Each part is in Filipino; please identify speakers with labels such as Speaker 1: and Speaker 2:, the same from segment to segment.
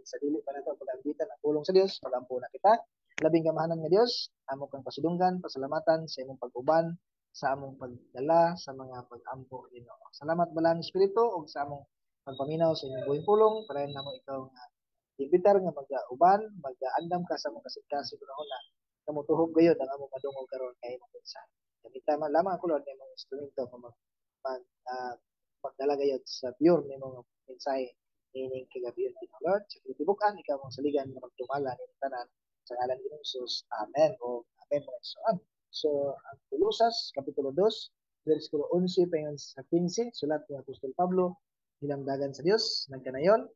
Speaker 1: sa dili pa nato pag-ambitan ang pulong sa Dios, pagampo na kita. Labing kamahanan nga Dios, amo kang pasidunggan, pasalamatan sa imong pag-uban, sa among pagdala sa mga pag-ampo Ginoo. Salamat balang Espiritu ug sa among pagpaminaw sa inyong buhing pulong, para namo ikaw nga imbitar nga mag-uban, mag-andam ka sa mga kasig-kasig na kamutuhog gayud ang among madungog karon kay imong mensahe. Kamita man lamang ako Lord ng mga instrumento nga mag pagdala gayud sa pure ni mga mensahe nining kagabiyon din Lord. Sa kitibukan ikaw mong saligan nga magtumala ni tanan sa ngalan ni Jesus. Amen. O amen mga igsoon. So ang Kolosas kapitulo 2 versikulo 11 paingon sa 15 sulat ni Apostol Pablo hinamdagan sa Dios nagkanayon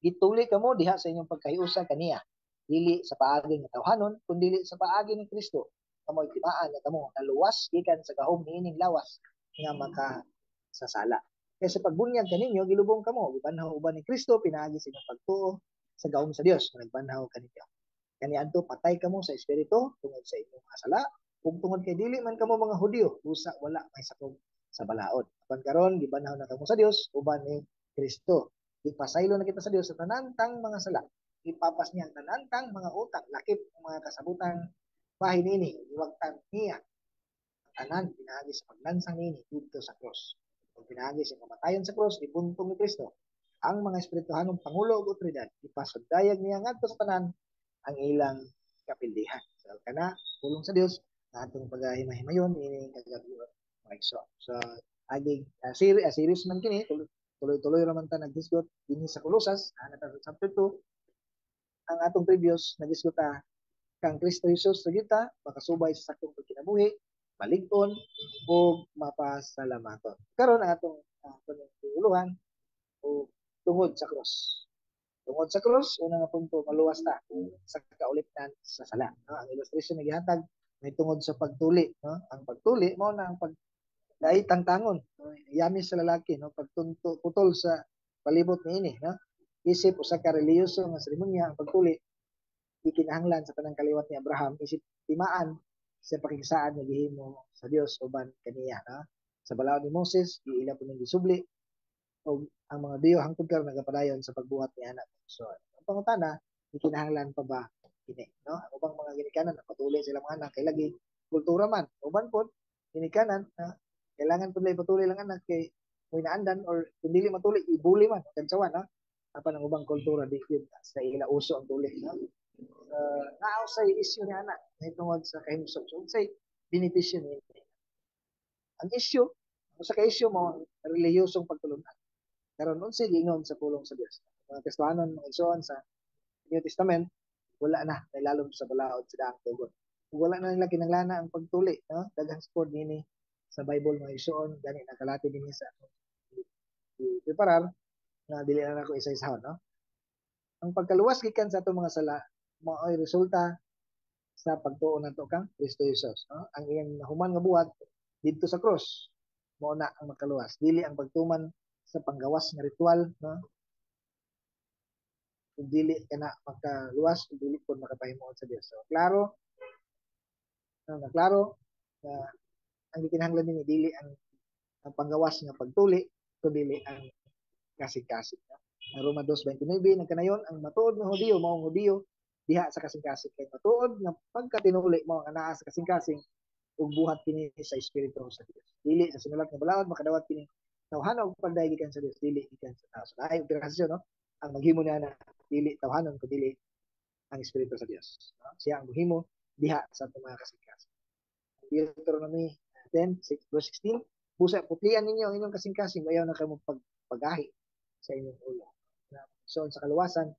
Speaker 1: gituli kamo diha sa inyong pagkahiusa kaniya dili sa paagi nga tawhanon kundi sa paagi ni Kristo kamoy timaan nga kamo naluwas gikan sa gahom niining lawas nga makasasala. Kaya sa pagbunyag kaninyo gilubong kamo gibanhaw uban ni Kristo pinaagi sa inyong pagtuo sa gahom sa Dios nga nagbanhaw kaninyo. Kaniadto patay kamo sa espiritu tungod sa inyong mga sala ug tungod kay dili man kamo mga Hudiyo usa wala may sakop sa balaod. Apan karon gibanhaw na kamo sa Dios uban ni Kristo. Ipasaylo na kita sa Dios sa tanantang mga sala. Ipapas niya ang tanantang mga utang, lakip ng mga kasabutang bahin nini, iwagtan niya tanan pinaagi sa paglansang nini dito sa cross. Kung pinaagi sa kamatayon sa cross, ibuntong ni Kristo. Ang mga espirituhanong pangulo ug otoridad, ipasudayag niya ngadto sa tanan ang ilang kapildihan. So kana pulong sa Dios na atong pagahimahimayon ini kagabion mga igsoon. So agig series man kini tuloy-tuloy raman ta nagdisgot dinhi sa Kolosas ana ta sa chapter 2 ang atong previous nagdisgot ta kang Kristo Jesus sa kita makasubay sa sakong pagkinabuhi balig-on o mapasalamaton karon ang atong uluhan o tungod sa cross una nga punto maluwas ta sa kaulitan sa sala no? Ang illustration na gihatag may tungod sa pagtuli no? Ang pagtuli mao na ang dahil tangtangon, yamis sa lalaki, no? Pagtunto, putol sa palibot ni ini, no? Isip usa ka reliyoso nga seremonya ang pagtuli, ikinahanglan sa tanang kaliwat ni Abraham, isip timaan sa pakigsaan nga gihimo sa Dios uban kaniya, no? Sa balaod ni Moses, giila po ning gisubli, o ang mga diyo hangtod karon nagapadayon sa pagbuhat ni anak. So, ang pangutana, ikinahanglan pa ba kini, no? Ang ubang mga ginikanan, patuloy sila mga anak, kay lagi kultura man, uban po, ginikanan, kailangan patuloy lang anak kay mo inaandan or kung dili matuli ibuli man kansawan no apan ang ubang kultura di gyud sa ila uso ang tuli no naaw sa issue ni anak tungod sa kahimsog so say benepisyo ni ang issue sa ka issue mo relihiyosong pagtulunan karon unsay giingon sa pulong sa Dios mga Kristiyanon mga igsoon sa New Testament wala na kay lalom sa balaod sa daang tugon wala na nila kinahanglan ang pagtuli no daghang sport nini sa Bible mga igsoon gani nakalati dinhi sa preparar nga dili na ako isa-isahon no ang pagkaluwas gikan sa atong mga sala mao'y resulta sa pagtuo nato kang Kristo Jesus no ang iyang nahuman nga buhat didto sa cross mao na ang makaluwas dili ang pagtuman sa panggawas nga ritual no kung dili kana makaluwas kung dili pud makapahimuot sa Dios so klaro klaro ang gikinahanglan nini dili ang panggawas nga pagtuli kundi ang kasig-kasig. Ang Roma 2:29 nagkanayon ang matuod nga Hudiyo maong Hudiyo diha sa kasig-kasig kay matuod nga pagkatinuli mao nga naa sa kasig-kasig ug buhat kini sa espiritu sa Dios. Dili sa sinulat nga balaod makadawat kini tawhanon ug pagdayon gikan sa Dios dili gikan sa tao. So ay operasyon no ang maghimo niya na dili tawhanon kundi dili ang espiritu sa Dios. No? Siya ang maghimo diha sa atong mga kasig-kasig. Deuteronomy 10:16 busa putlian ninyo ang inyong kasing-kasing ayaw na kayo pagahi sa inyong ulo. So sa kaluwasan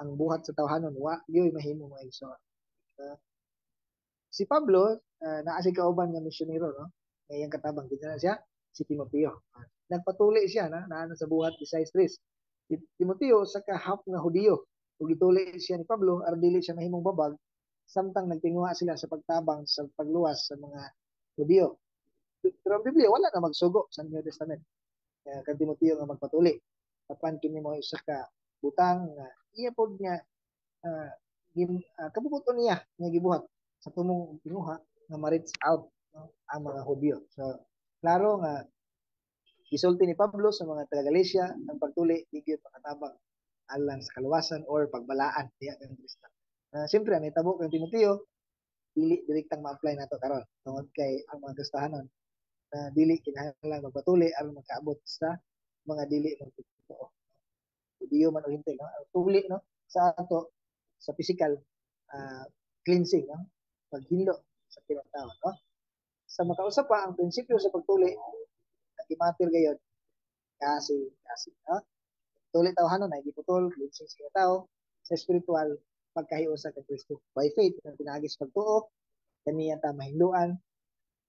Speaker 1: ang buhat sa tawhanon wa gyoy mahimo mga igsoon. Si Pablo naa si kauban nga misyonero no. Ngayang katabang dinala siya si Timoteo. Nagpatuli siya naa sa buhat Bisay Stress. Si Timoteo sa kahap nga Hudiyo ug gituli siya ni Pablo aron dili siya mahimong babag samtang nagtinguha sila sa pagtabang sa pagluwas sa mga Hudiyo. Pero ang Biblia wala na magsugo sa New Testament. Kang Timoteo nga magpatuli. Apan kini mo usa ka butang nga iya pod nga kabubuton niya nga gibuhat sa tumong tinguha nga ma-reach out no, ang mga Hudiyo. So klaro nga gisulti ni Pablo sa mga taga Galacia ang pagtuli di gyud makatabang alang sa kaluwasan or pagbalaan diya kang Kristo. Siyempre ang itabo kang Timoteo dili direktang ma-apply nato karon tungod kay ang mga Kristohanon na dili kinahanglan magpatuli aron makaabot sa mga dili magtotoo. Diyo man o hintay no? Tuli no sa ato sa physical cleansing no? Paghinlo sa tinatawag no? Sa makausap pa ang prinsipyo sa pagtuli nagimatir gayod kasi no? Tuli tawhanon ay giputol cleansing sa tao sa spiritual pagkahiusa kay Kristo by faith ang pinagis pagtuo kaniya ta mahinduan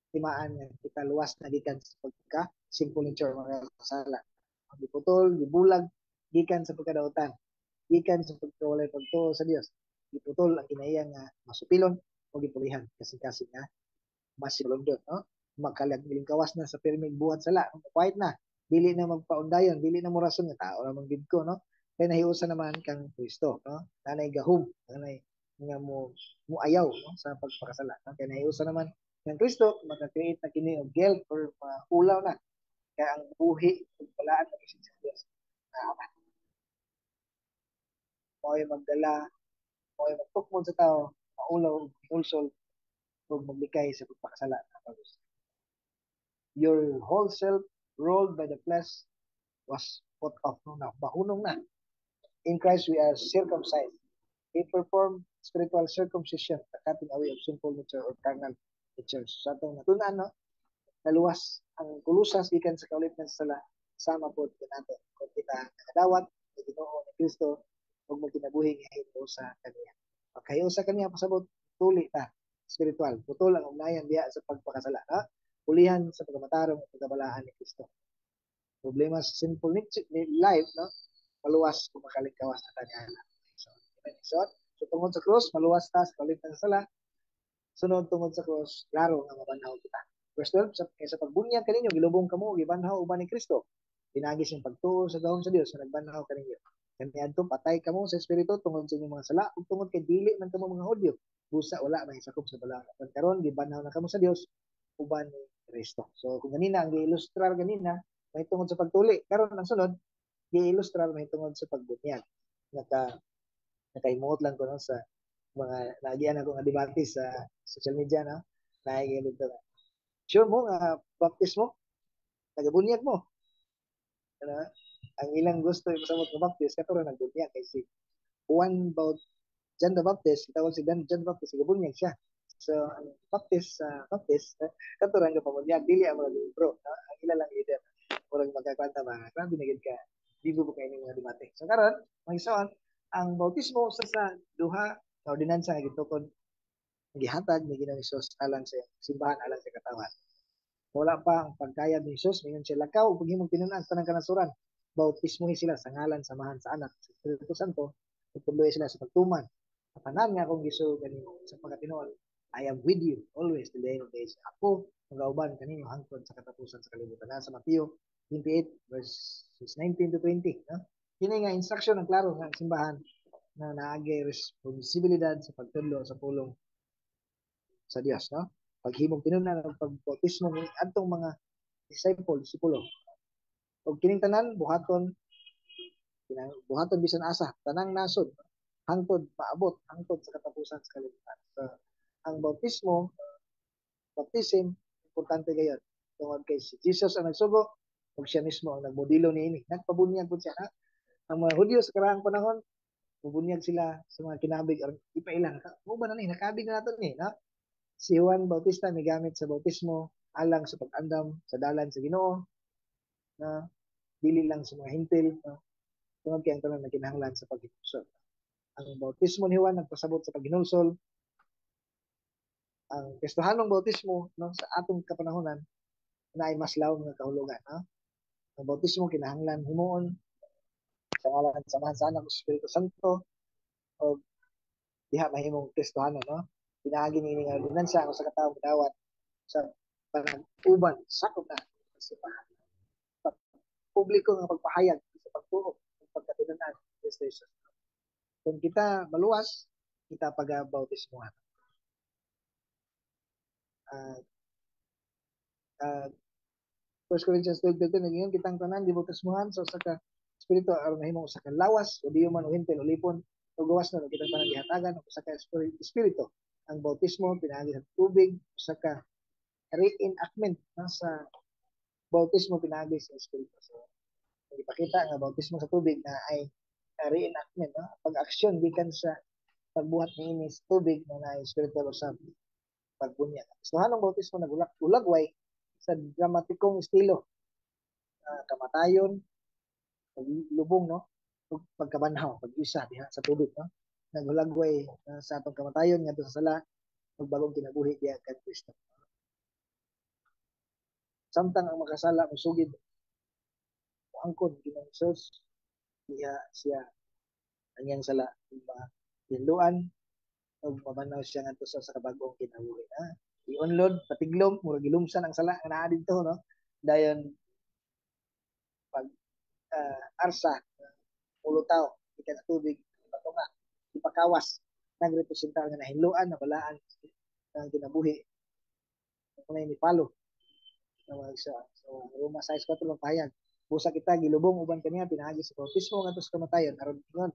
Speaker 1: timaan nga kita luwas na gikan sa pagka simple nature mga kasala giputol gibulag gikan sa pagkadautan gikan sa pagkawalay pagtuo sa Dios giputol ang kinahiyang nga masupilon o gipulihan kasi nga mas silundon no makalag miling kawas na sa pirming buhat sala quiet na dili na magpaundayon dili na mo rason nga tao ra man gid ko no kay nahiusa naman kang Kristo no nanay gahom nanay nga mo ayaw no sa pagpakasala no? Kay nahiusa naman kang Kristo maka-create na kini og guilt or ulaw na kaya ang buhi ug balaan ng isip sa Dios mo'y magdala mo'y magtukmod sa tao maulaw ug ulsol ug maglikay sa pagpakasala your whole self ruled by the flesh was put off no na bahunong na in Christ we are circumcised we perform spiritual circumcision the cutting away of sinful nature or carnal nature sa atong natunan no naluwas ang kulusas gikan sa kaulitan sa sala sama pod nato kung kita nakadawat sa Ginoo ni Kristo ug magkinabuhi nga himo sa kaniya pagkayo sa kaniya pasabot tuli ta spiritual putol ang ugnayan diha sa pagpakasala ha pulihan sa pagkamatarong at pagkabalaan ni Kristo problema sa sinful life no maluwas kung makalingkawas sa kaniya so tungod sa cross maluwas ta sa kaulitan sa sala sunod tungod sa cross klaro nga mabanhaw kita verse 12 sa pagbunyag kaninyo gilubong kamo gibanhaw uban ni Kristo pinagis yung pagtuo sa gahom sa Dios nga nagbanhaw kaninyo kaniadto patay kamo sa espiritu tungod sa inyong mga sala ug tungod kay dili man kamo mga Hudyo busa wala may sakop sa balaod karon gibanhaw na kamo sa Dios uban ni Kristo so kung ganina ang gi-ilustrar ganina may tungod sa pagtuli karon ang sunod gi-ilustrar may tungod sa pagbunyag nakaimot lang ko no sa mga nagian ako nga debate sa social media no naigilid to sure mo nga baptismo tagabunyag mo ano ang ilang gusto ipasamot nga baptist kato ra nagbunyag kay si Juan John the Baptist tawag si John the Baptist gabunyag siya so ang Baptist kato ra nga pamunyag dili ang mga libro no? Ang ila lang leader murag magkakwanta ba grabe na gid ka di ko kay mga debate so karon magisaon ang bautismo sa duha ka ordinansa nga gitukod gihatag ni Ginoong Hesus alang sa simbahan alang sa katawan wala pa ang pagkayad ni Jesus ngayon sila lakaw ug paghimong tinunan sa kanasuran bautismohin sila sa ngalan samahan sa anak sa Espiritu Santo ug tuloy sila sa pagtuman tanan nga akong gisu kanimo sa pagkatinuod I am with you always till the end of days ako magauban kanimo hangtod sa katapusan sa kalibutan sa Mateo 28 verses 19 to 20 no kini nga instruction ang klaro nga simbahan na naagay responsibilidad sa pagtudlo sa pulong sa Dios no paghimong tinunan ng pagbautismo ni adtong mga disipulo ug kining tanan buhaton bisan asa tanang nasod hangtod maabot hangtod sa katapusan sa kalibutan so ang baptism importante gayud tungod kay si Jesus ang nagsugo ug siya mismo ang nagmodelo niini nagpabunyag pud siya ha? Ang mga Hudyo sa karang panahon bubunyag sila sa mga kinabig aron ipailang mo ba na ni nakabig na nato ni no si Juan Bautista migamit sa bautismo alang sa pag-andam sa dalan sa Ginoo na dili lang sa mga hintil no tungod kay ang tanan naginahanglan sa paghinulsol ang bautismo ni Juan nagpasabot sa paghinulsol ang Kristohanong bautismo no sa atong kapanahonan na ay mas lawom nga kahulugan no ang bautismo kinahanglan himuon sa ngalan samahan sa anak Espiritu Santo o diha mahimong Kristohanon no pinaagi ni nga ordinansa ang sa katawo dawat sa panag-uban sakop na sa publiko nga pagpahayag sa pagtuo ng pagkatinunan ng Kristo Jesus. Kung kita maluwas, kita pag-bautismuhan. Uh, 1 Corinthians 12:13 ngayon kitang tanan di bautismuhan so sa espiritu aron mahimong usa ka lawas o diyo man o hintel o lipon o gawas na kitang tanang gihatagan o usa ka espiritu. Ang bautismo pinaagi sa tubig, usa ka reenactment sa bautismo pinaagi sa espiritu. So, ipakita nga bautismo sa tubig na ay reenactment, no? Pag-aksyon gikan sa pagbuhat ni inis tubig na spiritual usab pagbunyag. Gustuhan ng bautismo nagulagway sa dramatikong estilo, kamatayon, paglubong, no? Pagkabanhaw, pag-isa diha sa tubig, no? Nagulagway sa atong kamatayon ngadto sa sala ug bagong kinabuhi diha kay Kristo. Samtang ang makasala musugid angkon kinang Hesus diha siya anyang sala hinluan ug mabanaw siya ngadto sa kabag-ong kinabuhi. Iunlod patiglom murag gilumsan ang sala nga naa didto, no? Dayon pag arsa ulutaw ikan sa tubig patunga ipakawas nagrepresenta nga nahinluan na balaan ang kinabuhi kunay ni Palo sa mga isa. So, Roma 6:4 magpahayag. Busa kita gilubong uban kaniya pinaagi sa bautismo ngadto sa kamatayon aron ingon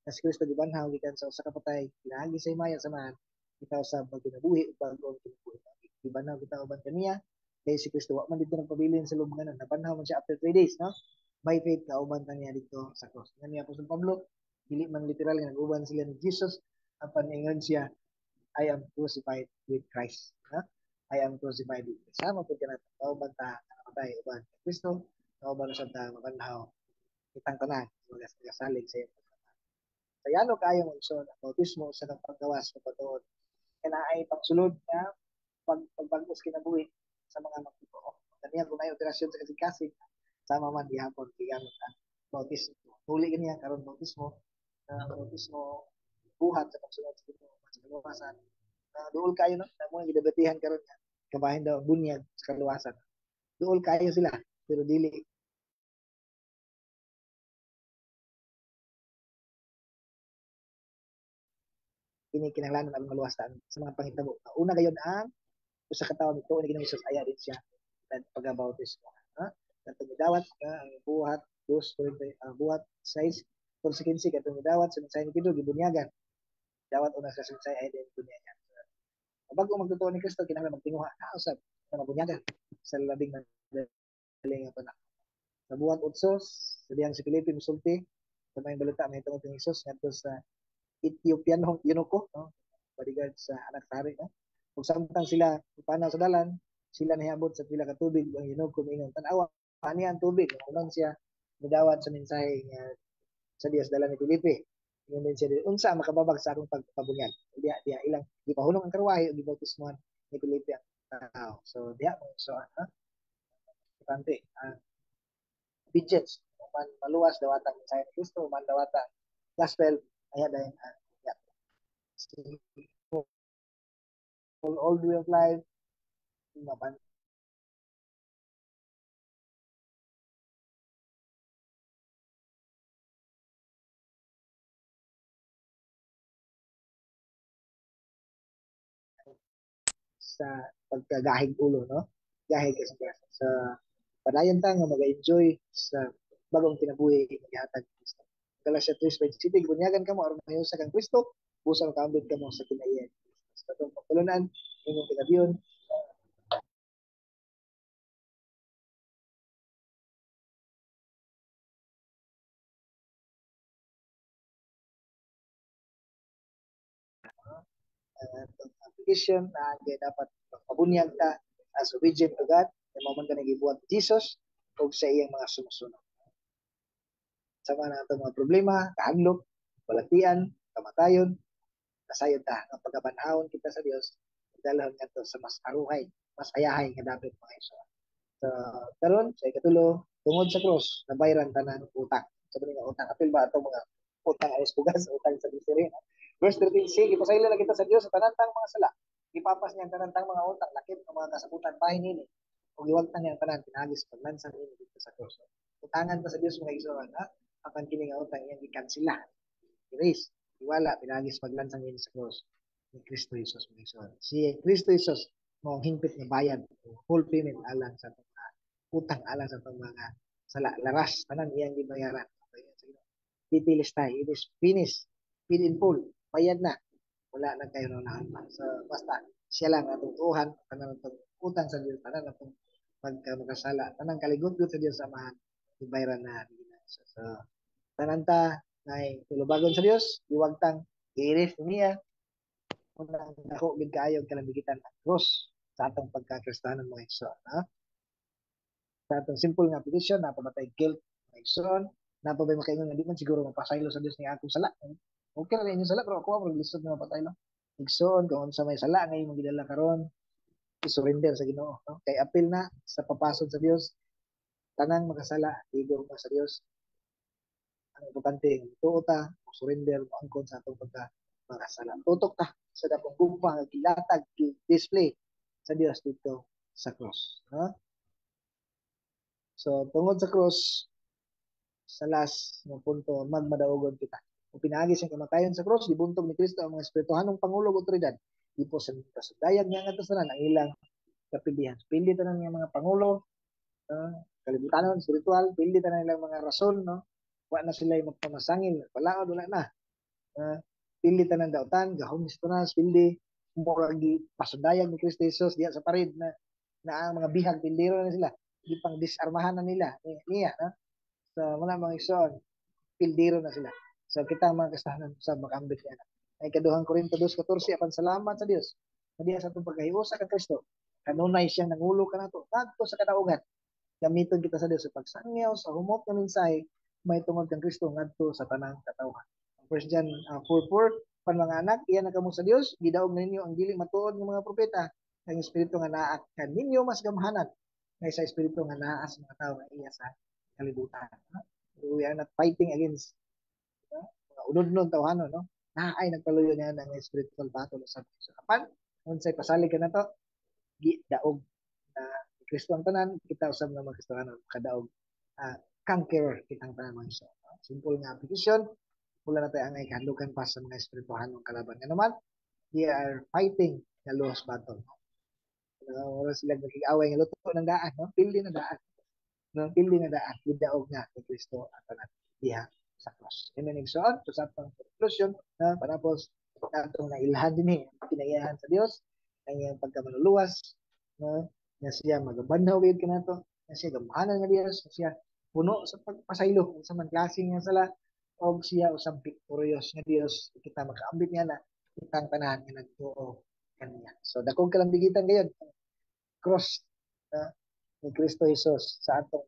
Speaker 1: na si Kristo gibanhaw gikan sa usa ka patay pinaagi sa himaya samahan kita sa pagkinabuhi ug bagong kinabuhi. Gibanhaw kita uban kaniya kay si Kristo wa man dito nagpabilin sa lubnganan nabanhaw man siya after 3 days, no? By faith kauban kaniya dito sa cross. Ngani Apostol Pablo dili man literal nga nag-uban sila ni Jesus apan ingon siya I am crucified with Christ, no? I am crucified with Christ. Sama po ka na kauban ta namatay uban Kristo kauban sa ta mabanhaw kitang tanan mga salig sa iyo. Sayano kayo mo iso ang bautismo sa paggawas ng patuod kana ay pagsulod nga pagbagos kinabuhi sa mga magtuo. Kaniya kung may operasyon sa kasig-kasig sama man gihapon gigamit ang bautismo. Huli kaniya karon bautismo buhat sa pagsunod sa Ginoo sa kaluwasan. Duol kayo, no? Mo gidebatihan karon nga kabahin daw bunyag sa kaluwasan. Duol kayo sila pero dili kini kinahanglan ang maluwasan sa mga panghitabo. Una gayon ang usa ka tawo nito ni Ginoong Hesus aya din siya pagabautismo. Katong midawat ang buhat 2 buhat 6 kung 15 katong midawat sa mensahe ni Pedro gibunyagan. Dawat una sa mensahe ay din bunyagan. Bago magtotoo ni Kristo kinahanglan magtinguha na usab na mabunyagan sa labing madali nga panahon. Sa buhat 8 sa diyang si Felipe misulti sa may balita may tungod ni Hesus ngadto sa Ethiopian eunuko, no? Bodyguard sa anak sa hari, no? Kung samtang sila panaw sa dalan, sila nahiabot sa pila ka tubig ang eunuko mingon tan-awa ani ang tubig unon siya midawat sa mensahe nga sa Dios dala ni Felipe. Ingon din siya unsa makababag sa akong pagpabunyag. Diya ilang gipahulong ang karwahe ug gibautismohan ni Felipe ang tao. So diya mo so importante ang obedience man maluwas dawatan mensahe ni Kristo man dawatan gospel ay dayon yeah. All the way of life mapan sa pagkagahig ulo, no? Gahig kasi sa padayon ta nga mag-enjoy sa bagong kinabuhi gihatag ni Kristo. Galatia 3:20 bunyagan kamo aron mayo sa kang Kristo, busang kaambit kamo sa kinayan. Sa itong pagtulunan, inyong kinabiyon, application na dapat mabunyag ta as obedient to God, na maman ka nagibuhat ni Jesus o sa iyang mga sumusunod. Sa mga itong mga problema, kahadlok, balatian, kamatayon, nasayod ta ang pagkabanhawon kita sa Dios dalhon ngadto sa mas aruhay, mas ayahay nga dapat mga iso. So, karon sa ikatulo, tungod sa cross, nabayran tanan utang. Sabi nga utang, apil ba itong mga utang ay pugas, utang sa bisiri. Verse 13, ipasaylo na kita sa Dios sa tanantang mga sala. Ipapas niya ang tanantang mga utang, lakip ang mga kasabutan bahin nini. Kung iwagtan niya ang tanan, pinagis paglansang nini dito sa cross. Utangan pa sa Dios mga isuran, akan kini nga utang iyang ikansila. Erase, iwala, pinagis paglansang nini sa cross ni Kristo Jesus mga isuran. Si Kristo Jesus, mo hingpit nga bayad, full payment alang sa utang alang sa mga sala laras tanan iyang gibayaran titilistay. It is finished. Paid in full. Bayad na. Wala na kayo na pa. So, basta, siya lang atong tuhan, kanang itong utang sa Diyos, tanan atong pagka makasala, tanang kaligot-got sa Diyos samahan, ibayran na. So, tanan ta, ngay tulubagon sa Diyos, iwagtang, iiris niya, unang dako, gid kaayo, kalambigitan ang cross sa atong pagkakristanan mga igsoon. Sa atong simple nga petition, napamatay guilt mga igsoon, napabay makaingon nga di man siguro mapasaylo sa Diyos ni akong sala. Okay ra inyo sala, pero ako ang lisod nga mapatay lang. Igsoon, kung sa may sala, ngayon mong gidala karon, i-surrender sa Ginoo. No? Kay apil na sa papasod sa Dios, tanang makasala, igo ka sa Dios. Ang importante, tuo ta, surrender mo angkon sa atong pagka makasala. Tutok ta sa dakong gugma, gilatag, display sa Dios dito sa cross. No? So, tungod sa cross, sa last ng punto, magmadaogon kita. Kung pinaagi siyang kamatayon sa cross, gibuntog ni Kristo ang mga espirituhanong pangulog otoridad. Di po sa kasudayag niya nga tasanan ang ilang kapilihan. Pili tanan ng mga pangulo, kalibutan spiritual, pili tanan nilang mga rason, no? Wa na sila magpamasangil, wala wala na. Pili tanan dautan, gahom mistunas, pili muragi pasudayag ni Kristo Jesus diya sa parid na ang mga bihag pindiro na sila. Di pang disarmahan na nila niya, no? So, muna mga igsoon, pildiro na sila. So, kita ang mga kastahanan sa makambit niya. Ay kaduhang Korinto 2:14, apan salamat sa Dios. Hindi sa itong pagkahiusa kang Kristo. Kanunay siyang nangulo ka na to. Nagto sa kadaugan. Gamiton kita sa Dios sa pagsangyaw, sa humot ng mensahe, may tungod kang Kristo ngadto sa tanang katawhan. 1 John 4:4, pan mga anak, iyan na kamo sa Dios, gidaog ninyo ang dili matuod ng mga propeta, ang espiritu nga naa kaninyo mas gamhanan ngay sa espiritu nga naa sa mga tawo nga iya sa kalibutan. We are not fighting against mga unod-unod tawhanon, no? Naay nagpaluyo niya ng spiritual battle sa kapan. Unsay pasalig ka na to, daog na Kristo ang tanan, kita usab na mga Kristohanon kadaog conqueror kitang tanan mga Kristo. Simple nga application, wala na tayo ang ikandukan pa sa mga espirituhanong kalaban. Nga naman, they are fighting the lost battle. Wala sila nag-away nga luto ng daan, no? Pili na daan. No? Pili na daan. Idaog nga ni Kristo ang tanan diha sa cross. Amen. So, sa atong conclusion, panapos atong nailhan din pinayahan sa Dios ang iyang pagkamanuluwas, no? Na siya magabanhaw ka na to, na siya gamahanan nga Dios, na siya puno sa pagpasaylo sa man klase nga sala, o siya usab victorious nga Dios, kita makaambit niya na kitang tanan nga nagtuo kaniya. So dakong kalambigitan gayud cross ni Kristo Jesus sa atong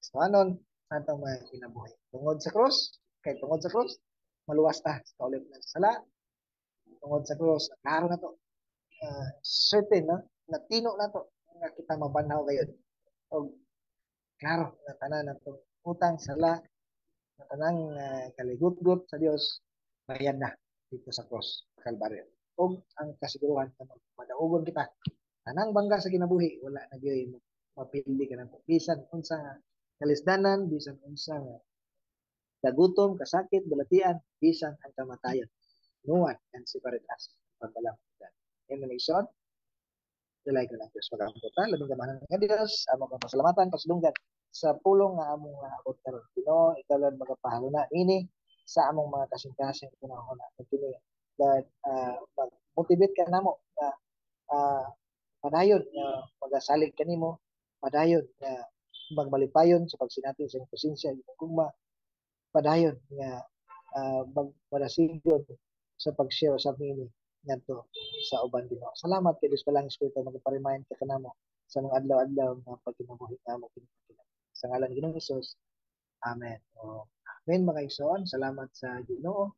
Speaker 1: Kristohanon, sa atong mga kinabuhi. Tungod sa cross, kay tungod sa cross, maluwas ta sa kaulit ng sala. Tungod sa cross, klaro na to. Certain, no? Natino na to nga kita mabanhaw gayud. O klaro na tanan na to utang sala na tanang kaligut-gut sa Dios bayad na dito sa cross Kalbaryo. O ang kasiguruhan na madaugon kita tanang bangga sa kinabuhi, wala na gyud mapili ka na to. Bisan unsa nga kalisdanan, bisan unsa nga kagutom, kasakit, balatian, bisan ang kamatayon. No one can separate us from the love of God. Amen. Igsoon, dalay ko lang Diyos pagkakamputan, labing gamahan ng Diyos, among kapasalamatan, pasulunggan sa pulong nga among abot karon. Ginoo, ikaw lang magapahaluna ini sa among mga kasing-kasing pinahuna. Kini that mag-motivate ka namo na padayon nga magasalig kanimo, padayon nga magbalipayon sa pagsinati sa imong presensya, imong gugma, padayon nga magpadasigon sa pag-share sa mini ngadto sa uban Ginoo. Salamat kay Dios palang Espiritu magpa-remind ka kanamo sa mga adlaw-adlaw nga pagkinabuhi namo kinabuhi. Sa ngalan ni Ginoong Hesus. Amen. Amen mga igsoon. Salamat sa Ginoo.